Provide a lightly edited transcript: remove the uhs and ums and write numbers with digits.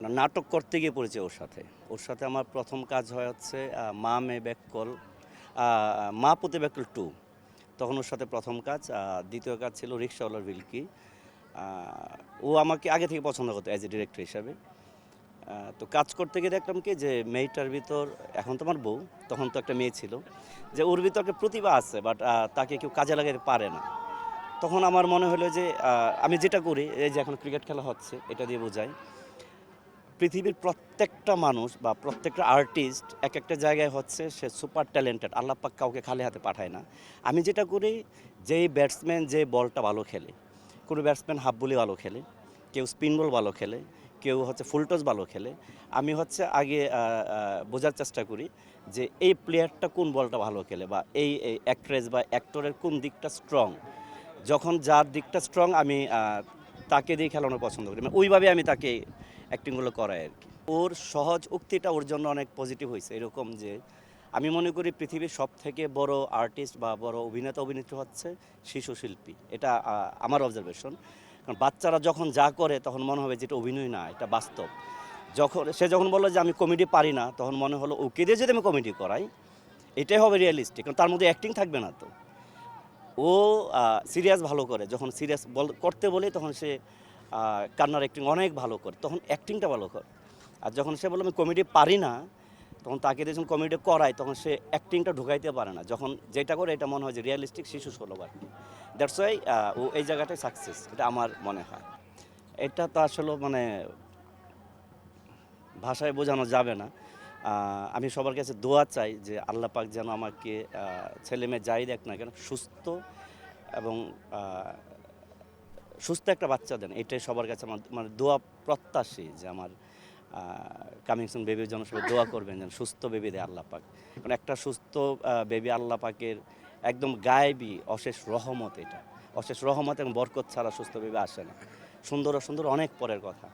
নাটক করতে গিয়ে পরিচয় ওর সাথে আমার প্রথম কাজ হয় হচ্ছে মা মে ব্যাককল মা পুতে ব্যাককল 2। তখন ওর সাথে প্রথম কাজ। দ্বিতীয় কাজ ছিল রিক্সাওয়ালার ভিলকি। ও আমাকে আগে থেকে পছন্দ করতো অ্যাজ এ ডিরেক্টর হিসাবে। তো কাজ করতে গিয়ে দেখলাম কি যে মেয়েটার ভিতর, এখন তো আমার বউ, তখন তো একটা মেয়ে ছিল, যে ওর ভিতর একটা প্রতিভা আছে, বাট তাকে কেউ কাজে লাগাতে পারে না। তখন আমার মনে হলো যে আমি যেটা করি, এই যে এখন ক্রিকেট খেলা হচ্ছে, এটা দিয়ে বোঝাই পৃথিবীর প্রত্যেকটা মানুষ বা প্রত্যেকটা আর্টিস্ট এক একটা জায়গায় হচ্ছে সে সুপার ট্যালেন্টেড। আল্লাহ পাক কাউকে খালি হাতে পাঠায় না। আমি যেটা করি, যেই ব্যাটসম্যান যে বলটা ভালো খেলে, কোনো ব্যাটসম্যান হাফ বলি ভালো খেলে, কেউ স্পিন বল ভালো খেলে, কেউ হচ্ছে ফুল টস ভালো খেলে, আমি হচ্ছে আগে বোঝার চেষ্টা করি যে এই প্লেয়ারটা কোন বলটা ভালো খেলে, বা এই অ্যাক্ট্রেস বা অ্যাক্টরের কোন দিকটা স্ট্রং। যখন যার দিকটা স্ট্রং আমি তাকে দিয়ে খেলানো পছন্দ করি, মানে ওইভাবে আমি তাকে অ্যাক্টিংগুলো করাই আর কি। ওর সহজ উক্তিটা ওর জন্য অনেক পজিটিভ হয়েছে, এরকম যে আমি মনে করি পৃথিবীর সব থেকে বড় আর্টিস্ট বা বড় অভিনেতা অভিনেত্রী হচ্ছে শিশু শিল্পী। এটা আমার অবজারভেশন। কারণ বাচ্চারা যখন যা করে তখন মনে হবে যেটা অভিনয় না, এটা বাস্তব। যখন বললো যে আমি কমেডি পারি না, তখন মনে হলো ওকে দিয়ে যদি আমি কমেডি করাই, এটাই হবে রিয়েলিস্টিক, কারণ তার মধ্যে অ্যাক্টিং থাকবে না তো। ও সিরিয়াস ভালো করে, যখন সিরিয়াস করতে বলি তখন সে কান্নার অ্যাক্টিং অনেক ভালো করে, তখন অ্যাক্টিংটা ভালো করে। আর যখন সে বলে আমি কমেডি পারি না, তখন তাকে দিয়ে যখন কমেডি করায় তখন সে অ্যাক্টিংটা ঢুকাইতে পারে না। যখন যেটা করে এটা মনে হয় যে রিয়েলিস্টিক শিশু সুলভ আর কি। দ্যাটস ওয়াই ও এই জায়গাটায় সাকসেস, এটা আমার মনে হয়। এটা তো আসলে মানে ভাষায় বোঝানো যাবে না। আমি সবার কাছে দোয়া চাই যে আল্লাহ পাক যেন আমাকে ছেলে মেয়ে যাই দেখ না কেন সুস্থ এবং সুস্থ একটা বাচ্চা দেন, এটাই সবার কাছে আমার মানে দোয়া প্রত্যাশী, যে আমার কামিং সুন বেবির জন্য সবাই দোয়া করবেন যেন সুস্থ বেবি দেয় আল্লাহ পাক। কারণ একটা সুস্থ বেবি আল্লাহ পাকের একদম গায়েবী অশেষ রহমত। এটা অশেষ রহমত এবং বরকত ছাড়া সুস্থ বেবি আসে না। সুন্দর সুন্দর অনেক পরের কথা।